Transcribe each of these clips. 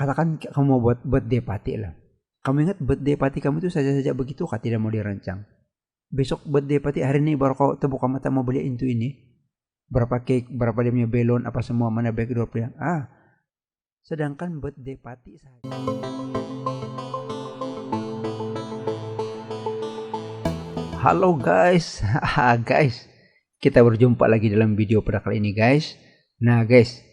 katakan kamu mau buat birthday party lah. Kamu ingat birthday party kamu itu saja begitu kah, tidak mau dirancang. Besok birthday party, hari ini baru kau terbuka mata mau beli itu ini. Berapa cake, berapa dia punya balon, apa semua, mana backdoor plan. Sedangkan birthday party saja. Halo guys, guys, kita berjumpa lagi dalam video pada kali ini guys. Nah guys,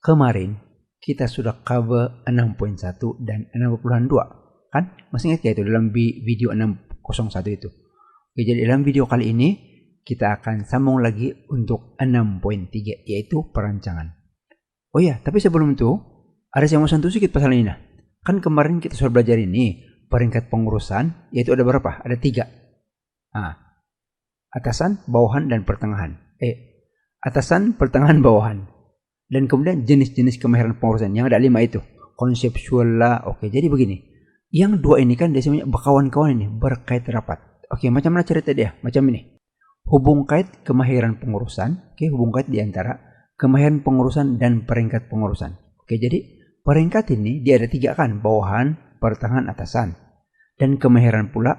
kemarin kita sudah cover 6.1 dan 6.2 kan? Masih ingat ya itu dalam video 601 itu. Oke, jadi dalam video kali ini kita akan sambung lagi untuk 6.3 yaitu perancangan. Oh ya, tapi sebelum itu ada yang mau sentuh sedikit pasal ini. Kan kemarin kita sudah belajar ini peringkat pengurusan, yaitu ada berapa? Ada 3. Atasan, bawahan, dan pertengahan. Atasan, pertengahan, bawahan. Dan kemudian jenis-jenis kemahiran pengurusan yang ada 5 itu. Konseptual lah. Oke, jadi begini. Yang 2 ini kan biasanya berkawan-kawan ini berkait rapat. Oke, macam mana cerita dia? Macam ini. Hubung kait kemahiran pengurusan. Oke, hubung kait di antara kemahiran pengurusan dan peringkat pengurusan. Oke, jadi peringkat ini dia ada 3 kan. Bawahan, pertengahan, atasan. Dan kemahiran pula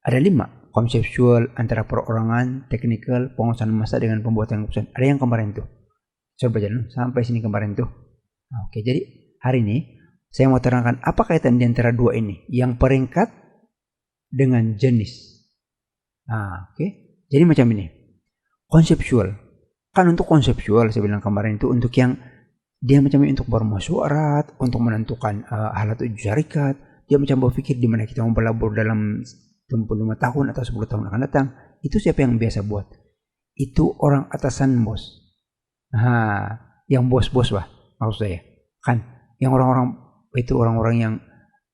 ada 5. Konseptual, antara perorangan, teknikal, pengurusan masa dengan pembuatan keputusan. Ada yang kemarin tuh. Coba jalan sampai sini kemarin tuh. Oke, jadi hari ini saya mau terangkan apa kaitan di antara 2 ini. Yang peringkat dengan jenis. Oke. Jadi macam ini. Konseptual. Kan untuk konseptual saya bilang kemarin itu untuk yang dia macam ini untuk bermusyawarah, untuk menentukan halat uji syarikat. Dia macam berpikir di mana kita mau berlabur dalam 25 tahun atau 10 tahun akan datang. Itu siapa yang biasa buat? Itu orang atasan bos. Yang bos-bos lah maksud saya. Kan yang orang-orang itu orang-orang yang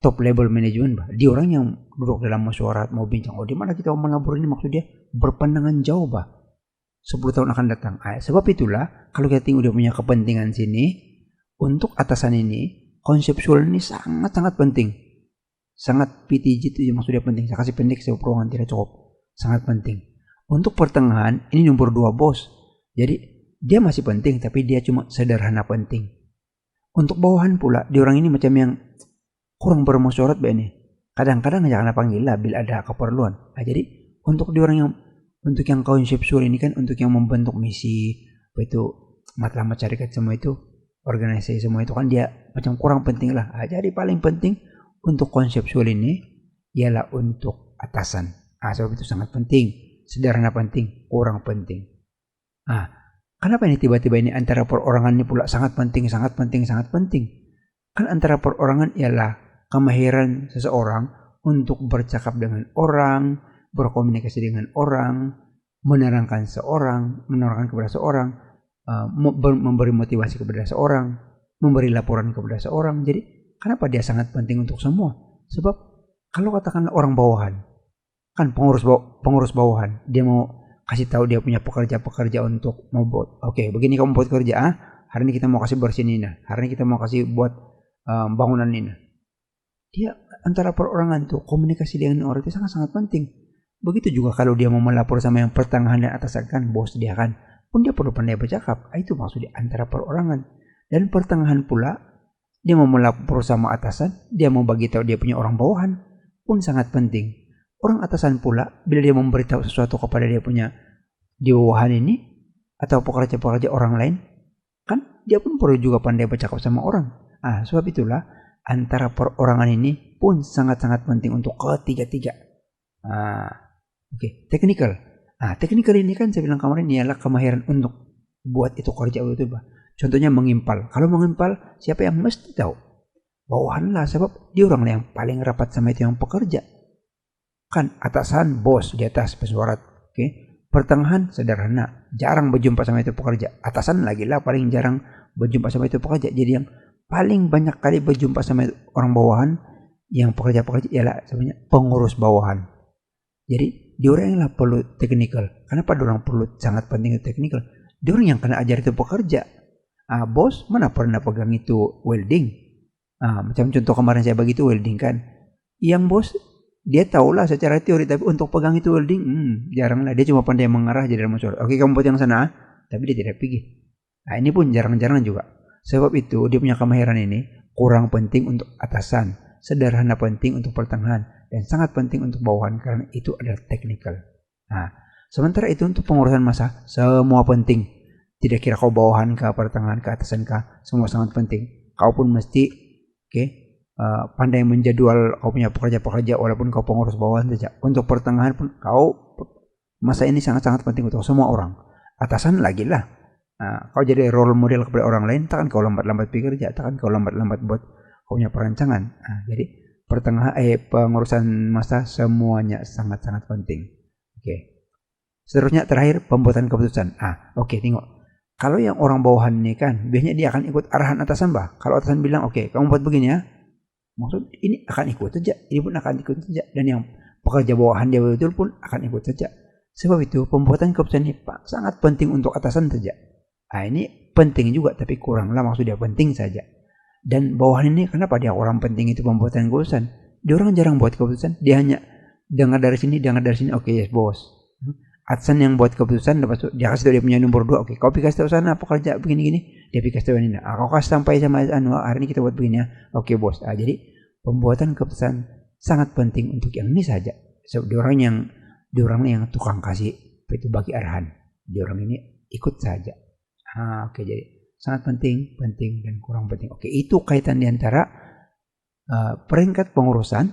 top level manajemen bah. Dia orang yang duduk dalam musyawarah mau bincang. Oh, di mana kita mau melabur ini, maksud dia berpandangan jauh bah. 10 tahun akan datang. Sebab itulah kalau kita tengok dia punya kepentingan sini, untuk atasan ini konseptual ini sangat-sangat penting. Sangat PTG itu maksudnya penting. Saya kasih pendek, saya peruangan tidak cukup. Sangat penting. Untuk pertengahan ini nomor 2 bos. Jadi dia masih penting tapi dia cuma sederhana penting. Untuk bawahan pula dia orang ini macam yang kurang bermusyawarah begini. Kadang-kadang jangan panggil lah bila ada keperluan. Jadi untuk dia orang yang untuk yang konseptual ini kan untuk yang membentuk misi, itu matlamat syarikat semua itu, organisasi semua itu kan dia macam kurang penting lah. Jadi paling penting untuk konseptual ini ialah untuk atasan. Sebab itu sangat penting, sederhana penting, kurang penting. Kenapa ini tiba-tiba ini antara perorangan ini pula sangat penting, sangat penting, sangat penting? Kan antara perorangan ialah kemahiran seseorang untuk bercakap dengan orang, berkomunikasi dengan orang, menerangkan kepada seorang, memberi motivasi kepada seorang, memberi laporan kepada seorang. Jadi kenapa dia sangat penting untuk semua? Sebab kalau katakanlah orang bawahan, kan pengurus bawahan, dia mau kasih tahu dia punya pekerja untuk mau buat. Oke, begini kamu buat kerja. Hari ini kita mau kasih bersihin ini. Hari ini kita mau kasih buat bangunan ini. Dia antara perorangan tuh komunikasi dengan orang itu sangat-sangat penting. Begitu juga kalau dia mau melapor sama yang pertengahan dan atasan kan bos dia kan, pun dia perlu pandai bercakap. Itu maksudnya antara perorangan. Dan pertengahan pula dia mau melapor sama atasan, dia mau bagi tahu dia punya orang bawahan pun sangat penting. Orang atasan pula bila dia memberitahu sesuatu kepada dia punya di bawahan ini atau pekerja-pekerja orang lain, kan dia pun perlu juga pandai bercakap sama orang. Sebab itulah antara perorangan ini pun sangat-sangat penting untuk ketiga-tiga. Oke, teknikal. Teknikal ini kan saya bilang kemarin ialah kemahiran untuk buat itu kerja itu bah. Contohnya mengimpal. Kalau mengimpal siapa yang mesti tahu? Bawahan lah, sebab dia orang yang paling rapat sama itu yang pekerja. Kan atasan bos di atas pesuarat. Oke. Pertengahan sederhana, jarang berjumpa sama itu pekerja. Atasan lagi lah paling jarang berjumpa sama itu pekerja. Jadi yang paling banyak kali berjumpa sama orang bawahan yang pekerja-pekerja ialah sebenarnya pengurus bawahan. Jadi dia orang yang lah perlu teknikal. Kenapa dia orang perlu sangat penting teknikal? Dia orang yang kena ajar itu pekerja. Bos mana pernah pegang itu welding? Macam contoh kemarin saya bagi itu welding kan. Yang bos dia tahulah secara teori, tapi untuk pegang itu welding jarang lah. Dia cuma pandai mengarah jadi dalam musyawarah. Oke, kamu buat yang sana, tapi dia tidak pergi. Ini pun jarang-jarang juga. Sebab itu dia punya kemahiran ini kurang penting untuk atasan, sederhana penting untuk pertengahan, dan sangat penting untuk bawahan karena itu adalah teknikal. Nah, sementara itu untuk pengurusan masa semua penting. Tidak kira kau bawahan kah, pertengahan kah, atasan kah, semua sangat penting. Kau pun mesti pandai menjadwal kau punya pekerja-pekerja walaupun kau pengurus bawahan saja. Untuk pertengahan pun kau masa ini sangat-sangat penting untuk semua orang. Atasan lagi lah. Nah, kau jadi role model kepada orang lain, takkan kau lambat-lambat bekerja, takkan kau lambat-lambat buat kau punya perancangan. Nah, jadi pengurusan masa semuanya sangat-sangat penting. Oke. Seterusnya terakhir pembuatan keputusan. Tengok. Kalau yang orang bawahan ini kan, biasanya dia akan ikut arahan atasan bah. Kalau atasan bilang, oke, kamu buat begini ya. Maksud ini akan ikut saja, ini pun akan ikut saja. Dan yang pekerja bawahan dia betul pun akan ikut saja. Sebab itu pembuatan keputusan ini sangat penting untuk atasan saja. Ini penting juga tapi kuranglah, maksudnya penting saja. Dan bawahan ini kenapa dia orang penting itu pembuatan keputusan? Dia orang jarang buat keputusan, dia hanya dengar dari sini, oke yes bos. Atasan yang buat keputusan, lepas itu dia kasih tahu dia punya nomor 2, oke kau kasih tahu sana pekerja begini-gini, dia kasih tahu ini. Kau kasih sampai sama hari ini kita buat begini ya, oke bos. Jadi pembuatan keputusan sangat penting untuk yang ini saja. Sebab dia orang yang tukang kasih itu bagi arahan, dia orang ini ikut saja. Jadi sangat penting dan kurang penting. Itu kaitan di antara peringkat pengurusan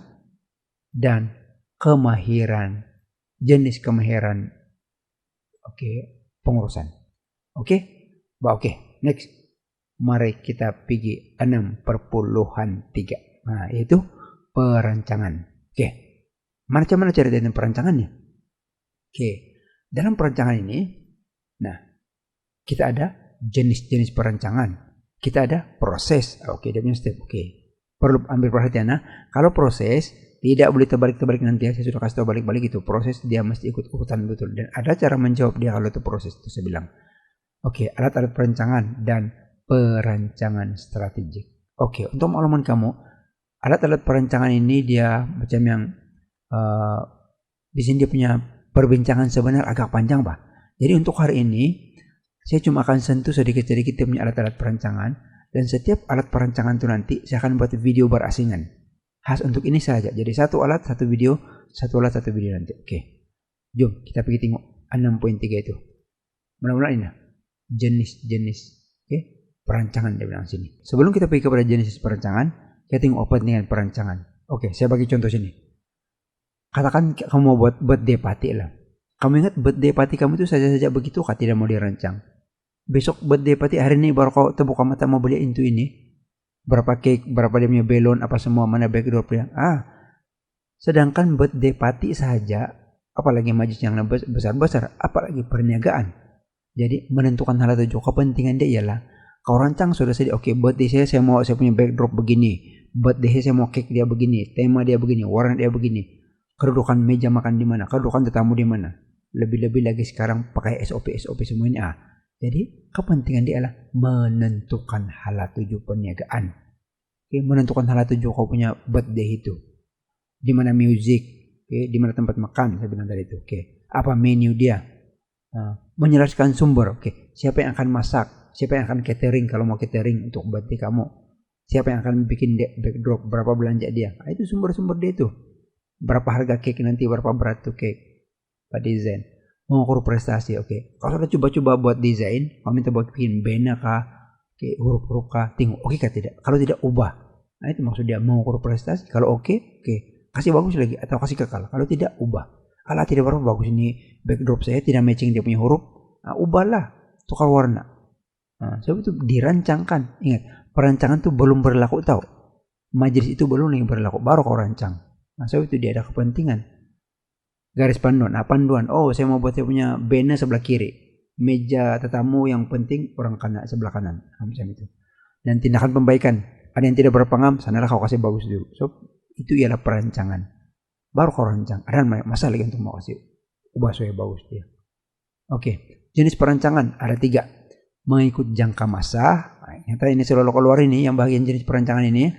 dan kemahiran, jenis kemahiran pengurusan. Next. Mari kita pergi 6/3. Yaitu perancangan. Macam mana cara dengan perancangannya? Dalam perancangan ini, kita ada jenis-jenis perancangan. Kita ada proses. Dia punya step. Perlu ambil perhatian. Kalau proses tidak boleh terbalik-terbalik nanti ya. Saya sudah kasih tahu balik-balik itu. Proses dia mesti ikut urutan betul. Dan ada cara menjawab dia kalau itu proses itu saya bilang. Alat-alat perancangan dan perancangan strategik. Untuk makluman kamu, alat-alat perancangan ini dia macam yang di sini dia punya perbincangan sebenarnya agak panjang, Pak. Jadi untuk hari ini saya cuma akan sentuh sedikit-sedikit dia punya alat-alat perancangan, dan setiap alat perancangan itu nanti saya akan buat video berasingan. Khas untuk ini saja. Jadi satu alat, satu video, satu alat, satu video nanti. Jom kita pergi tengok 6.3 itu. Mudah-mudahan ini jenis-jenis perancangan dia bilang sini. Sebelum kita pergi kepada jenis perancangan, kita tengok apa dengan perancangan. Saya bagi contoh sini. Katakan kamu mau buat birthday party lah. Kamu ingat birthday party kamu itu saja-saja begitu kah tidak mau dirancang? Besok birthday party hari ini baru kau terbuka mata mau beli itu ini. Berapa cake, berapa dia punya balon, apa semua, mana backdrop dia. Sedangkan birthday party saja, apalagi majlis yang besar-besar, apalagi perniagaan. Jadi menentukan hal itu juga kepentingan dia ialah kau rancang sudah saja. Birthday saya mau saya punya backdrop begini. Birthday saya mau cake dia begini, tema dia begini, warna dia begini. Kedudukan meja makan di mana, kedudukan tetamu di mana. Lebih-lebih lagi sekarang pakai SOP semua ini. Jadi kepentingan dia adalah menentukan hal tujuh perniagaan. Menentukan hal tujuh kau punya birthday itu. Di mana music, di mana tempat makan, saya bilang tadi itu. Apa menu dia? Menjelaskan sumber. Siapa yang akan masak? Siapa yang akan catering kalau mau catering untuk birthday kamu? Siapa yang akan bikin backdrop? Berapa belanja dia? Itu sumber-sumber dia itu. Berapa harga cake nanti? Berapa berat tuh cake? Pak desain. Mengukur prestasi. Kalau sudah coba-coba buat desain, kamu minta buat bikin banner kah? Huruf-huruf kah? Tengok. Kah tidak? Kalau tidak, ubah. Itu maksud dia mengukur prestasi. Kalau oke, kasih bagus lagi atau kasih kekal. Kalau tidak, ubah. Kalau tidak berapa bagus ini backdrop saya tidak matching dia punya huruf, ubahlah, tukar warna. Sebab itu dirancangkan. Ingat, perancangan itu belum berlaku tahu. Majelis itu belum lagi berlaku, baru kau rancang. Sebab itu dia ada kepentingan. Garis panduan, panduan. Saya mau buat saya punya banner sebelah kiri. Meja tetamu yang penting orang kanan sebelah kanan. Macam itu. Dan tindakan pembaikan. Ada yang tidak berpengam, sanalah kau kasih bagus dulu. Itu ialah perancangan. Baru kau rancang. Ada masalah lagi untuk mau kasih ubah supaya bagus dia. Jenis perancangan ada 3. Mengikut jangka masa. Ternyata ini selalu keluar ini yang bagian jenis perancangan ini.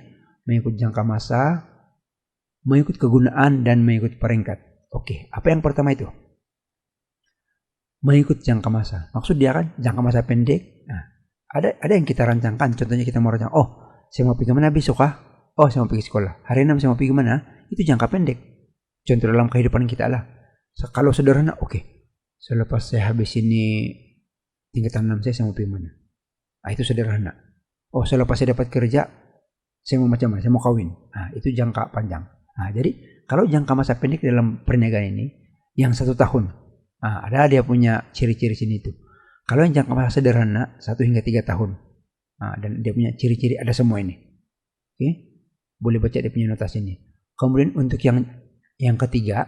Mengikut jangka masa, mengikut kegunaan, dan mengikut peringkat. Apa yang pertama itu? Mengikut jangka masa. Maksud dia kan jangka masa pendek. Ada yang kita rancangkan. Contohnya kita mau rancang. saya mau pergi mana besok kah? Oh, saya mau pergi sekolah. Hari 6 saya mau pergi mana? Itu jangka pendek. Contoh dalam kehidupan kita lah. Kalau sederhana, oke. Selepas saya habis ini tingkatan 6 saya mau pergi mana? Nah, itu sederhana. Oh, selepas saya dapat kerja, saya mau macam mana? Saya mau kawin. Nah, itu jangka panjang. Nah, jadi kalau jangka masa pendek dalam pernikahan ini, yang 1 tahun. Nah, ada dia punya ciri-ciri sini itu. Kalau yang jangka masa sederhana 1 hingga 3 tahun. Nah, dan dia punya ciri-ciri ada semua ini. Oke. Boleh baca dia punya notasi ini. Kemudian untuk yang ketiga,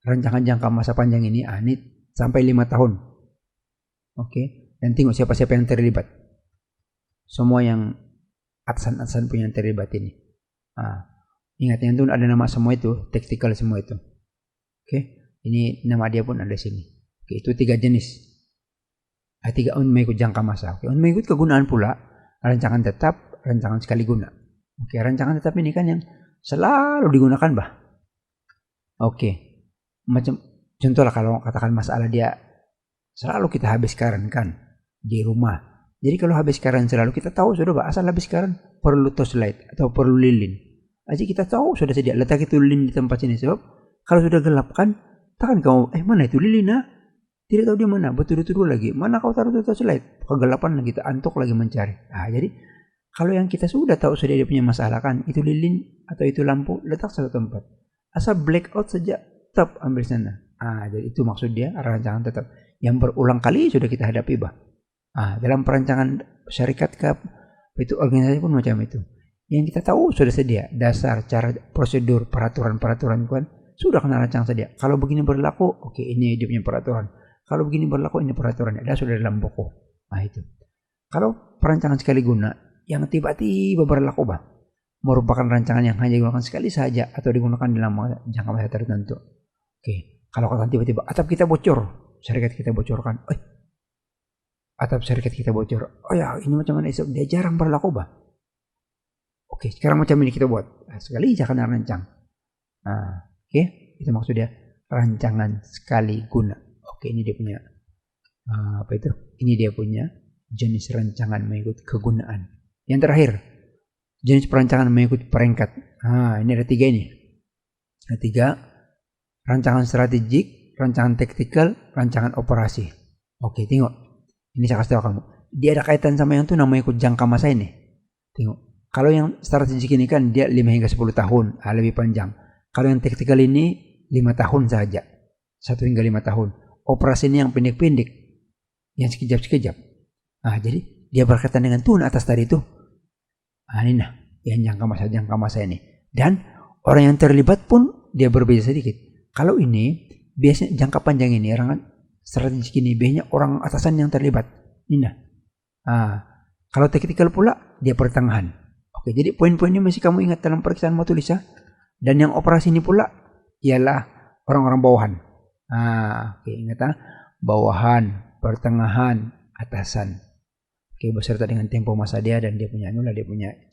rancangan jangka masa panjang ini, ini sampai 5 tahun. Oke. Dan tengok siapa-siapa yang terlibat. Semua yang atasan-atasan punya yang terlibat ini. Ingat yang itu ada nama semua itu, taktikal semua itu. Oke. Ini nama dia pun ada sini. Oke, itu 3 jenis. 3 mengikut jangka masa. Oke, mengikut kegunaan pula, rancangan tetap, rancangan sekali guna. Oke, rancangan tetap ini kan yang selalu digunakan, bah. Oke. Macam contoh lah kalau katakan masalah dia selalu kita habis karen kan di rumah. Jadi kalau habis karen selalu kita tahu sudah, bah, asal habis karen perlu torchlight atau perlu lilin. Jadi kita tahu sudah sedia letak itu lilin di tempat sini, sebab kalau sudah gelap kan, takkan kamu mana itu lilin, tidak tahu di mana, betul-betul lagi mana kau taruh itu torchlight, kegelapan lagi, kita antuk lagi mencari. Jadi kalau yang kita sudah tahu sudah dia punya masalah kan, itu lilin atau itu lampu letak satu tempat, asal blackout saja tetap ambil sana. Jadi itu maksud dia rancangan tetap yang berulang kali sudah kita hadapi, bah. Dalam perancangan syarikat itu organisasi pun macam itu. Yang kita tahu sudah sedia dasar, cara, prosedur, peraturan kan sudah kena rancang sedia. Kalau begini berlaku, oke, ini dia punya peraturan. Kalau begini berlaku, ini peraturan. Ada sudah dalam buku. Itu. Kalau perancangan sekali guna yang tiba-tiba berlaku, bah, merupakan rancangan yang hanya digunakan sekali saja atau digunakan dalam jangka masa tertentu. Oke. Kalau katakan tiba-tiba atap kita bocor, syarikat kita bocorkan. Atap syarikat kita bocor. Oh ya, ini macam mana esok? Dia jarang berlaku, bah. Oke, sekarang macam ini kita buat. Sekali aja kena rancang. Oke, itu maksudnya rancangan sekali guna. Oke, ini dia punya Ini dia punya jenis rancangan mengikut kegunaan. Yang terakhir, jenis perancangan mengikut peringkat. Ini ada 3 ini. Ada 3, rancangan strategik, rancangan taktikal, rancangan operasi. Oke, tengok. Ini saya kasih tahu kamu. Dia ada kaitan sama yang itu namanya ikut jangka masa ini. Tengok. Kalau yang strategik ini kan dia 5 hingga 10 tahun, lebih panjang. Kalau yang taktikal ini 5 tahun saja. 1 hingga 5 tahun. Operasi ini yang pendek-pendek. Yang sekejap-sekejap. Jadi dia berkaitan dengan tun atas tadi itu. Ini yang jangka masa ini. Dan orang yang terlibat pun dia berbeda sedikit. Kalau ini biasanya jangka panjang ini, orang strategik ini biasanya orang atasan yang terlibat. Kalau taktikal pula dia pertengahan. Oke, jadi poin-poinnya masih kamu ingat dalam periksaan mau tulis ya. Dan yang operasi ini pula ialah orang-orang bawahan. Oke, ingat bawahan, pertengahan, atasan. Oke, beserta dengan tempo masa dia dan dia punya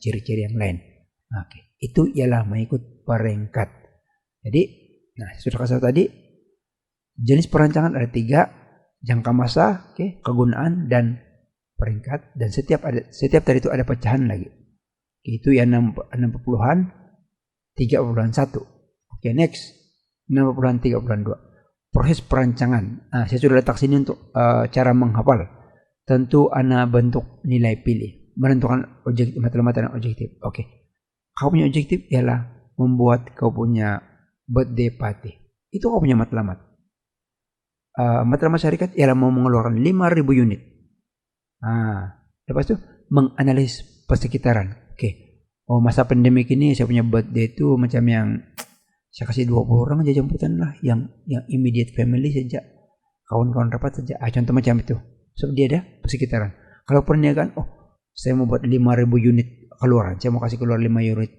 ciri-ciri yang lain. Oke, itu ialah mengikut peringkat. Jadi, sudah kasih tadi jenis perancangan ada 3, jangka masa, kegunaan dan peringkat, dan setiap tadi itu ada pecahan lagi. Itu ya 60-an 3,1. Oke, next 60-an 3,2. Proses perancangan. Saya sudah letak sini untuk cara menghafal. Tentu ana bentuk nilai pilih, menentukan objektif matematika dan objektif. Oke. Kau punya objektif ialah membuat kau punya birthday party. Itu kau punya matlamat. Matlamat syarikat ialah mau mengeluarkan 5.000 unit. Lepas itu menganalisis persekitaran. Oke. Masa pandemik ini saya punya birthday itu macam yang saya kasih 20 orang aja jemputan lah, yang immediate family saja, kawan-kawan rapat saja. Contoh macam itu. So dia ada persekitaran. Kalau perniagaan, saya mau buat 5.000 unit keluaran, saya mau kasih keluar 5 unit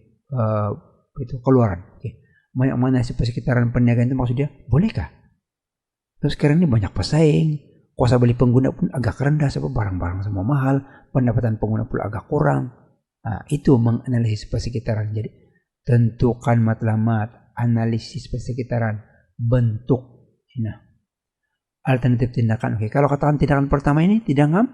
itu keluaran. Oke. Mana sih persekitaran perniagaan itu maksudnya? Bolehkah? Terus sekarang ini banyak pesaing, kuasa beli pengguna pun agak rendah sebab barang-barang semua mahal, pendapatan pengguna pula agak kurang. Itu menganalisis persekitaran. Jadi tentukan matlamat, analisis persekitaran, bentuk. Alternatif tindakan. Oke, kalau katakan tindakan pertama ini tidak ngam,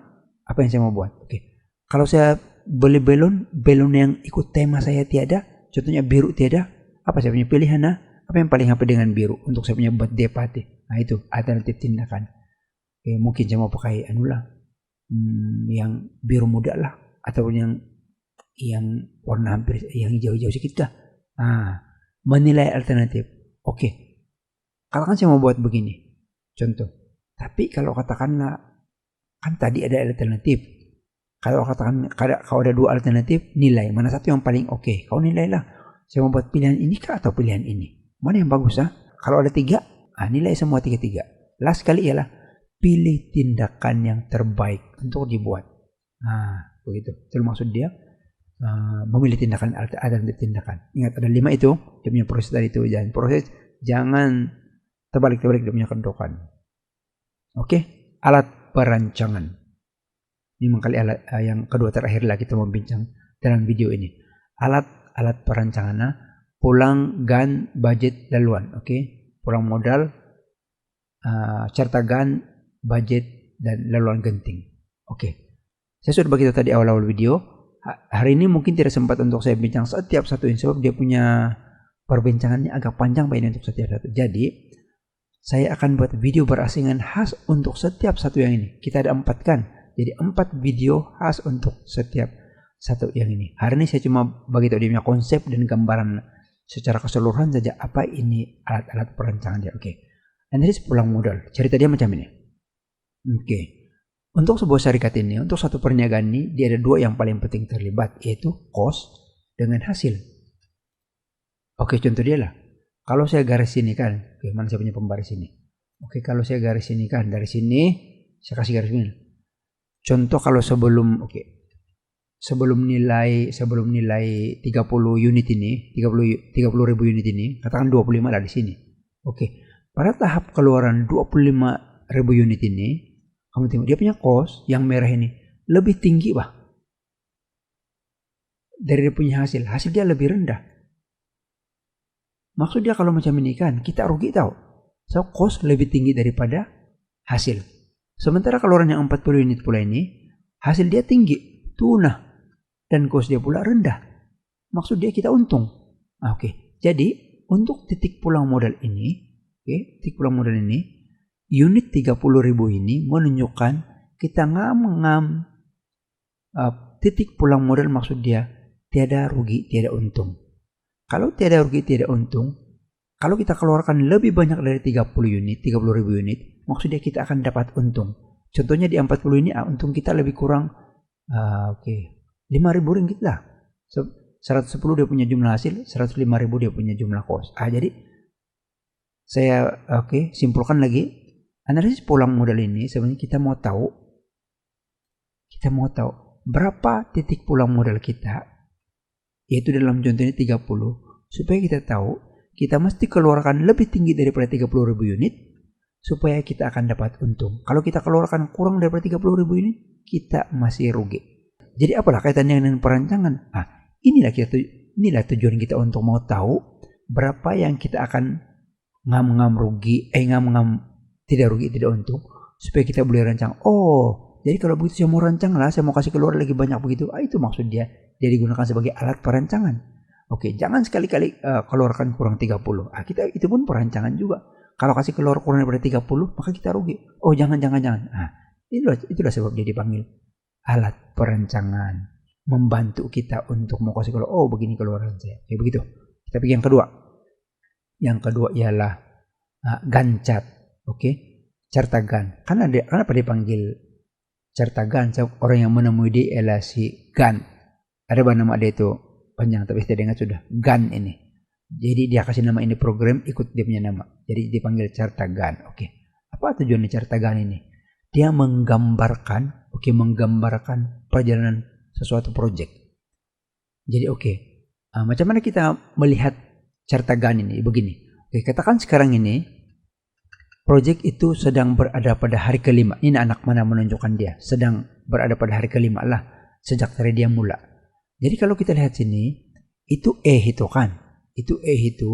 apa yang saya mau buat? Oke. Kalau saya beli balon yang ikut tema saya tiada, contohnya biru tiada, apa saya punya pilihan? Apa yang paling happy dengan biru untuk saya punya birthday party? Nah itu alternatif tindakan. Mungkin saya mau pakai yang biru muda lah, atau yang warna hampir yang hijau-hijau sedikit dah. Menilai alternatif. Katakan saya mau buat begini, contoh. Tapi kalau katakanlah kan tadi ada alternatif. Kalau ada 2 alternatif, nilai mana satu yang paling oke. Kau nilailah. Saya mau buat pilihan ini kah atau pilihan ini? Mana yang bagus? Kalau ada 3, nilai semua 3. Last kali ialah pilih tindakan yang terbaik untuk dibuat. Begitu. Itu maksud dia memilih tindakan alternatif tindakan. Ingat ada 5 itu, dia punya proses tadi itu. Jangan terbalik-terbalik dia punya kendokan. Alat perancangan. Ini kali alat yang kedua terakhir lah kita membincang dalam video ini. Alat perancangan, pulang, gan, budget, laluan. Pulang modal, serta gan, budget, dan laluan genting. Saya sudah begitu tadi awal-awal video. Hari ini mungkin tidak sempat untuk saya bincang setiap satu ini sebab dia punya perbincangannya agak panjang ini untuk setiap satu. Jadi saya akan buat video berasingan khas untuk setiap satu yang ini. Kita ada 4 kan. Jadi 4 video khas untuk setiap satu yang ini. Hari ini saya cuma bagi tahu dia punya konsep dan gambaran secara keseluruhan saja apa ini alat-alat perancangan dia. Dan jadi pulang modal. Cerita dia macam ini. Untuk sebuah syarikat ini, untuk satu perniagaan ini, dia ada 2 yang paling penting terlibat, yaitu cost dengan hasil. Contoh dia lah. Kalau saya garis sini kan, mana saya punya pembaris ini. Kalau saya garis sini kan, dari sini saya kasih garis ini. Contoh kalau sebelum nilai 30 unit ini, 30.000 unit ini, katakan 25 lah di sini. Pada tahap keluaran 25.000 unit ini, kamu tengok dia punya cost yang merah ini lebih tinggi dari dia punya hasil. Hasil dia lebih rendah. Maksud dia kalau macam ini kan kita rugi tahu. So cost lebih tinggi daripada hasil. Sementara keluaran yang 40 unit pula ini hasil dia tinggi, tunah, dan cost dia pula rendah. Maksud dia kita untung. Jadi untuk titik pulang modal ini, unit 30.000 ini menunjukkan kita titik pulang modal, maksud dia tiada rugi, tiada untung. Kalau tiada rugi, tiada untung, kalau kita keluarkan lebih banyak dari 30.000 unit, maksudnya kita akan dapat untung. Contohnya di 40 ini, untung kita lebih kurang 5.000 ringgit lah. 110 dia punya jumlah hasil, 105.000 dia punya jumlah cost. Jadi saya simpulkan lagi. Analisis pulang modal ini sebenarnya kita mau tahu berapa titik pulang modal kita, yaitu dalam contoh ini 30, supaya kita tahu kita mesti keluarkan lebih tinggi daripada 30.000 unit supaya kita akan dapat untung. Kalau kita keluarkan kurang daripada 30.000 unit, kita masih rugi. Jadi apalah kaitannya dengan perancangan? Inilah tujuan kita untuk mau tahu berapa yang kita akan tidak rugi, tidak untung, supaya kita boleh rancang. Jadi kalau begitu saya mau rancang lah, saya mau kasih keluar lagi banyak begitu. Itu maksud dia. Dia digunakan sebagai alat perancangan. Jangan sekali-kali keluarkan kurang 30. Kita itu pun perancangan juga. Kalau kasih keluar kurang daripada 30, maka kita rugi. Jangan. Itulah sebab dia dipanggil alat perancangan. Membantu kita untuk mau kasih keluar. Begini keluaran saya. Begitu. Kita pergi yang kedua. Yang kedua ialah Gantt chart. Carta Gantt. Kenapa dipanggil Carta Gantt? Orang yang menemui dia ialah si Gantt. Ada nama dia itu panjang, tapi saya dengar sudah Gantt ini. Jadi dia kasih nama ini program, ikut dia punya nama. Jadi dipanggil Carta Gantt. Apa tujuan Carta Gantt ini? Dia menggambarkan perjalanan sesuatu project. Jadi macam mana kita melihat Carta Gantt ini? Begini. Katakan sekarang ini project itu sedang berada pada hari ke-5. Ini anak mana menunjukkan dia sedang berada pada hari ke-5 lah sejak dari dia mula. Jadi kalau kita lihat sini, itu itu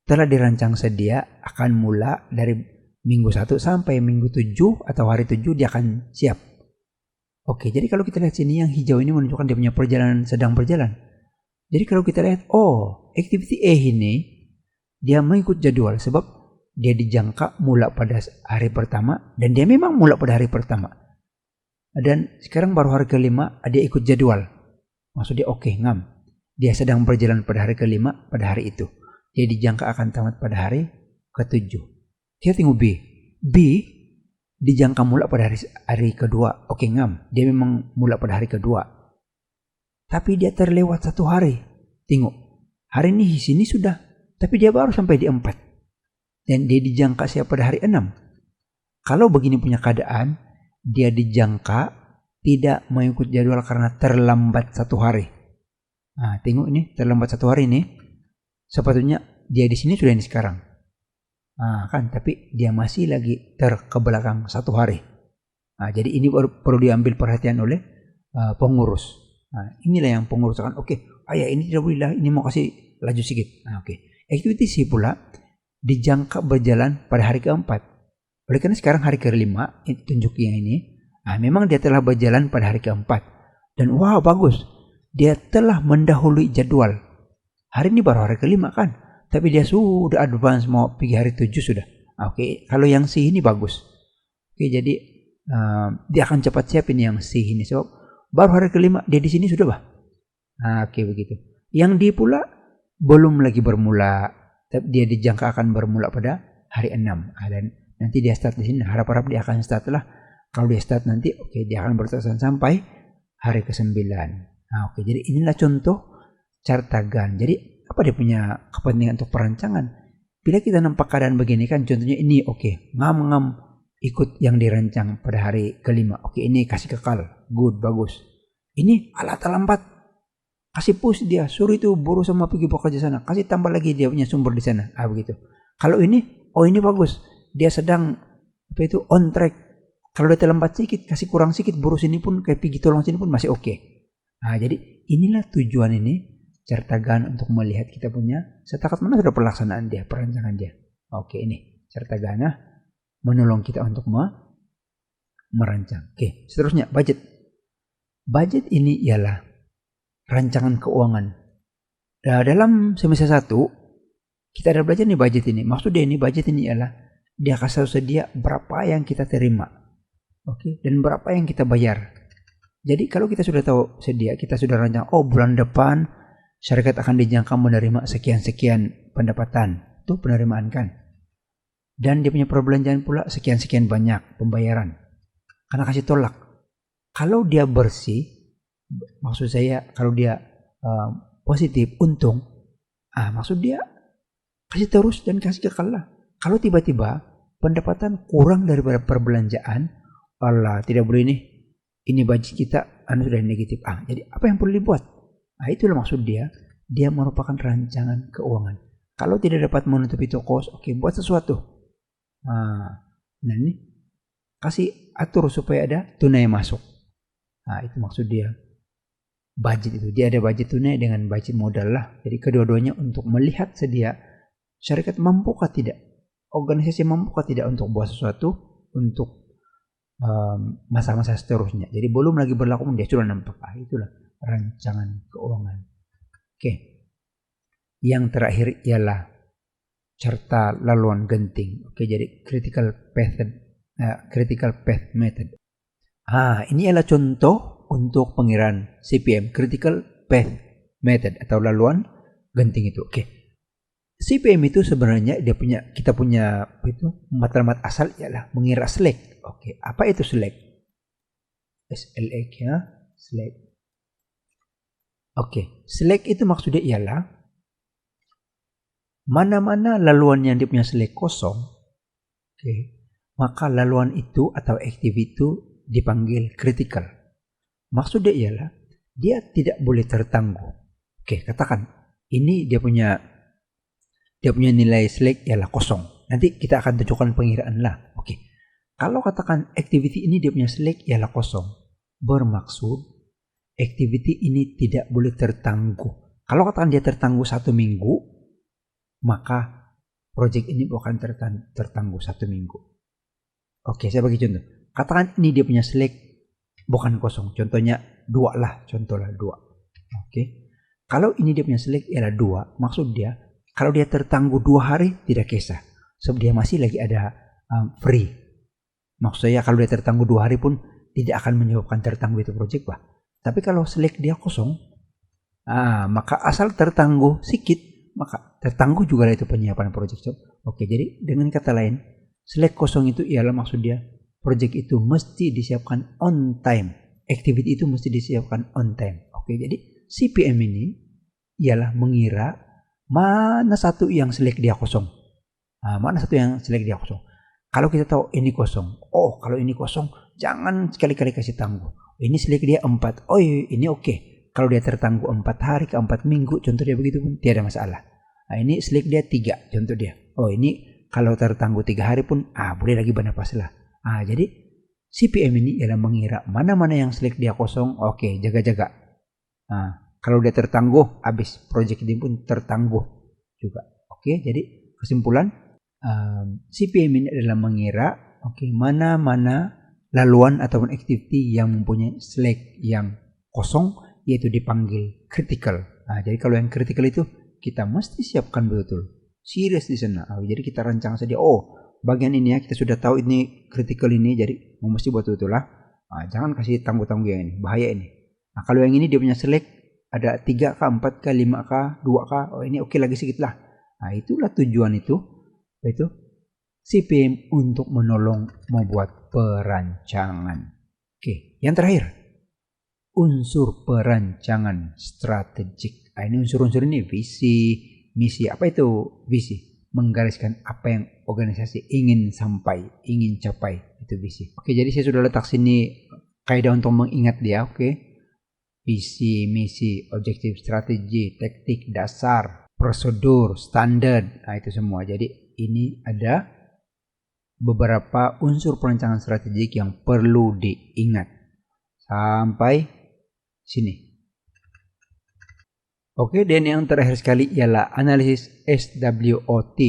telah dirancang sedia, akan mula dari minggu 1 sampai minggu 7 atau hari 7 dia akan siap. Oke, jadi kalau kita lihat sini yang hijau ini menunjukkan dia punya perjalanan sedang berjalan. Jadi kalau kita lihat, oh, activity A ini dia mengikut jadwal sebab dia dijangka mula pada hari pertama dan dia memang mula pada hari pertama. Dan sekarang baru hari kelima dia ikut jadwal. Maksudnya oke, ngam. Dia sedang berjalan pada hari kelima pada hari itu. Dia dijangka akan tamat pada hari ketujuh. Kita tengok B. B dijangka mula pada hari kedua. Oke, ngam. Dia memang mula pada hari kedua. Tapi dia terlewat 1 hari. Tengok. Hari ini di sini sudah. Tapi dia baru sampai di 4. Dan dia dijangka siapa pada hari 6. Kalau begini punya keadaan, dia dijangka tidak mengikut jadwal karena terlambat 1 hari. Nah, tengok ini terlambat 1 hari ini. Sepatutnya dia di sini sudah ini sekarang. Nah, kan, tapi dia masih lagi terkebelakang 1 hari. Nah, jadi ini perlu diambil perhatian oleh pengurus. Nah, inilah yang pengurus akan, oke, ayah ini tidak boleh lah, ini mau kasih laju sedikit. Nah, oke. Activity C pula dijangka berjalan pada hari keempat. Oleh karena sekarang hari kelima, tunjuk yang ini, nah, memang dia telah berjalan pada hari keempat. Dan wow, bagus. Dia telah mendahului jadwal. Hari ini baru hari kelima kan. Tapi dia sudah advance mau pergi hari 7 sudah. Oke, kalau yang C ini bagus. Oke, jadi dia akan cepat siapin yang C ini. Sebab baru hari kelima dia di sini sudah bah. Oke, begitu. Yang D pula belum lagi bermula. Dia dijangka akan bermula pada hari 6. Dan nanti dia start di sini. Harap-harap dia akan start lah. Kalau dia start nanti, oke, dia akan bertahan sampai hari ke-9. Oke, jadi inilah contoh chart Gantt. Jadi apa dia punya kepentingan untuk perancangan? Bila kita nampak keadaan begini kan, contohnya ini, oke, ngam ikut yang dirancang pada hari kelima. Oke, ini kasih kekal, good, bagus. Ini alat terlambat, kasih push dia, suruh itu buruh semua pergi bekerja sana, kasih tambah lagi dia punya sumber di sana. Begitu. Kalau ini, oh ini bagus, dia sedang apa itu on track. Kalau dia terlambat sedikit, kasih kurang sedikit, buruh sini pun kayak pergi tolong sini pun masih oke. Jadi inilah tujuan ini. Chart Gantt untuk melihat kita punya setakat mana sudah pelaksanaan dia, perancangan dia. Oke, ini chart Gantt menolong kita untuk merancang. Oke, seterusnya budget. Budget ini ialah rancangan keuangan. Dalam semester 1 kita ada belajar nih budget ini. Maksudnya ini budget ini ialah dia kasih sedia berapa yang kita terima. Oke, dan berapa yang kita bayar. Jadi kalau kita sudah tahu sedia, kita sudah rancang, oh bulan depan syarikat akan dijangka menerima sekian-sekian pendapatan. Itu penerimaan kan. Dan dia punya perbelanjaan pula sekian-sekian banyak pembayaran. Karena kasih tolak. Kalau dia bersih, maksud saya kalau dia positif, untung, maksud dia kasih terus dan kasih kekal lah. Kalau tiba-tiba pendapatan kurang daripada perbelanjaan, Allah tidak boleh ini budget kita sudah negatif. Jadi apa yang perlu dibuat? Itulah maksud dia merupakan rancangan keuangan. Kalau tidak dapat menutupi kos, oke, buat sesuatu. Nah ini kasih atur supaya ada tunai masuk. Itu maksud dia. Budget itu, dia ada budget tunai dengan budget modal lah. Jadi kedua-duanya untuk melihat sedia syarikat mampukah tidak, organisasi mampukah tidak untuk buat sesuatu untuk masa-masa seterusnya. Jadi belum lagi berlaku dia sudah nampak. Itulah rancangan keuangan. Oke. Yang terakhir ialah carta laluan genting. Oke, jadi critical path method. Ini adalah contoh untuk pengiraan CPM, critical path method atau laluan genting itu. Oke. CPM itu sebenarnya kita punya itu matlamat asal ialah mengira select. Oke, apa itu select? SLEC ya, select. Oke, select itu maksudnya ialah mana-mana laluan yang dia punya select kosong, maka laluan itu atau activity itu dipanggil critical. Maksudnya ialah dia tidak boleh tertangguh. Katakan ini dia punya nilai select ialah kosong. Nanti kita akan tunjukkan pengiraan lah. Kalau katakan activity ini dia punya select ialah kosong, bermaksud activity ini tidak boleh tertangguh. Kalau katakan dia tertangguh 1 minggu, maka project ini bukan tertangguh 1 minggu. Saya bagi contoh. Katakan ini dia punya select bukan kosong. Contohnya 2 lah, contohnya 2. Oke. Kalau ini dia punya select ialah 2, maksud dia kalau dia tertangguh 2 hari tidak kisah. Sebab dia masih lagi ada free. Maksudnya kalau dia tertangguh 2 hari pun tidak akan menyebabkan tertangguh itu project, Pak. Tapi kalau select dia kosong, maka asal tertangguh sedikit, maka tertangguh juga itu penyiapan project. Oke, jadi dengan kata lain, select kosong itu ialah maksud dia project itu mesti disiapkan on time. Activity itu mesti disiapkan on time. Oke, jadi CPM ini ialah mengira mana satu yang select dia kosong. Mana satu yang select dia kosong. Kalau kita tahu ini kosong, kalau ini kosong, jangan sekali-kali kasih tangguh. Ini select dia 4, ini oke. Kalau dia tertangguh 4 hari ke 4 minggu, contoh dia begitu pun tidak ada masalah. Ini select dia 3, contoh dia. Ini kalau tertangguh 3 hari pun, boleh lagi bernapas lah. Jadi CPM ini ialah mengira mana-mana yang select dia kosong, oke, jaga-jaga. Kalau dia tertangguh, habis project ini pun tertangguh juga. Oke, jadi kesimpulan, CPM ini adalah mengira mana-mana laluan ataupun activity yang mempunyai select yang kosong, yaitu dipanggil critical. Jadi kalau yang critical itu kita mesti siapkan betul-betul, serius di sana. Jadi kita rancang saja, bagian ini ya kita sudah tahu ini critical ini, jadi mesti buat betul lah. Jangan kasih tangguh-tangguh yang ini, bahaya ini. Kalau yang ini dia punya select ada 3 kah, 4 kah, 5 kah, 2 kah, ini oke lagi sedikit lah. Itulah tujuan itu CPM untuk menolong membuat perancangan. Oke, yang terakhir, unsur perancangan strategik. Ini unsur-unsur ini visi, misi. Apa itu visi? Menggariskan apa yang organisasi ingin capai, itu visi. Oke, jadi saya sudah letak sini kaidah untuk mengingat dia. Oke, visi, misi, objektif, strategi, taktik, dasar, prosedur, standar, itu semua. Jadi ini ada beberapa unsur perancangan strategik yang perlu diingat sampai sini. Oke, dan yang terakhir sekali ialah analisis SWOT.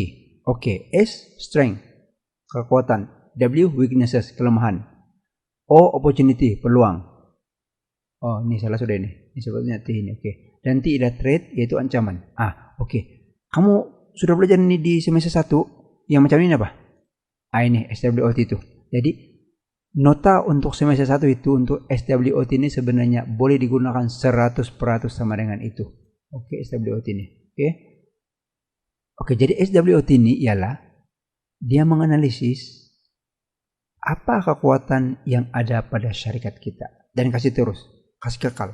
Oke, S strength, kekuatan, W weaknesses, kelemahan, O opportunity, peluang. Ini salah sudah ini. Ini sebetulnya T ini. Oke. Dan T adalah threat, yaitu ancaman. Oke. Kamu sudah belajar ini di semester 1 yang macam ini apa? Ini SWOT itu. Jadi nota untuk semester 1 itu untuk SWOT ini sebenarnya boleh digunakan 100% sama dengan itu. Oke, SWOT ini. Oke, jadi SWOT ini ialah dia menganalisis apa kekuatan yang ada pada syarikat kita dan kasih kekal.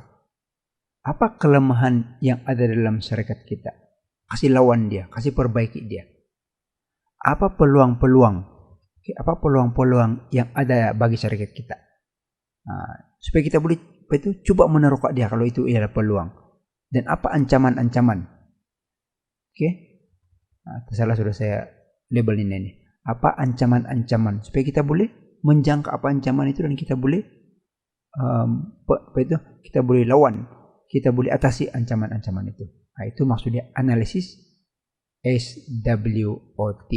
Apa kelemahan yang ada dalam syarikat kita? Kasih lawan dia, kasih perbaiki dia. Apa peluang-peluang yang ada bagi syarikat kita? Supaya kita boleh coba menerokak dia kalau itu adalah peluang. Dan apa ancaman-ancaman? Salah sudah saya label ini. Apa ancaman-ancaman? Supaya kita boleh menjangka apa ancaman itu dan kita boleh kita boleh lawan, kita boleh atasi ancaman-ancaman itu. Itu maksudnya analisis SWOT.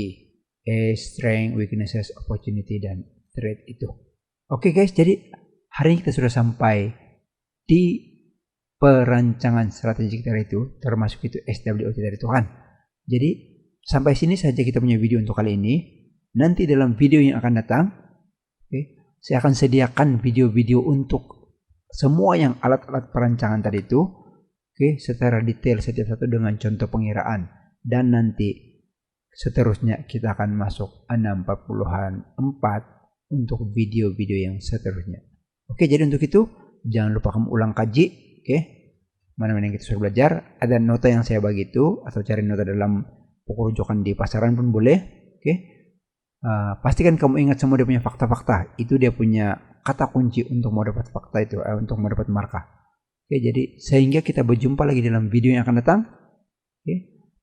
Strength, weaknesses, opportunity, dan threat itu. Oke guys, jadi hari ini kita sudah sampai di perancangan strategik tadi itu, termasuk itu SWOT dari Tuhan. Jadi sampai sini saja kita punya video untuk kali ini. Nanti dalam video yang akan datang, saya akan sediakan video-video untuk semua yang alat-alat perancangan tadi itu, secara detail setiap satu dengan contoh pengiraan. Dan nanti seterusnya kita akan masuk 640-4 untuk video-video yang seterusnya. Jadi untuk itu jangan lupa kamu ulang kaji. Mana-mana yang kita sudah belajar, ada nota yang saya bagi itu, atau cari nota dalam buku rujukan di pasaran pun boleh. Pastikan kamu ingat semua dia punya fakta-fakta. Itu dia punya kata kunci untuk mau dapat fakta itu, untuk mau dapat markah. Jadi sehingga kita berjumpa lagi dalam video yang akan datang.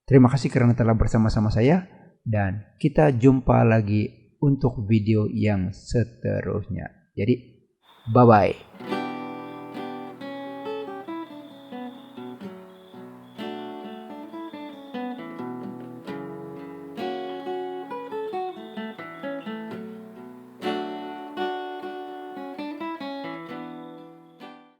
Terima kasih karena telah bersama-sama saya, dan kita jumpa lagi untuk video yang seterusnya. Jadi bye-bye.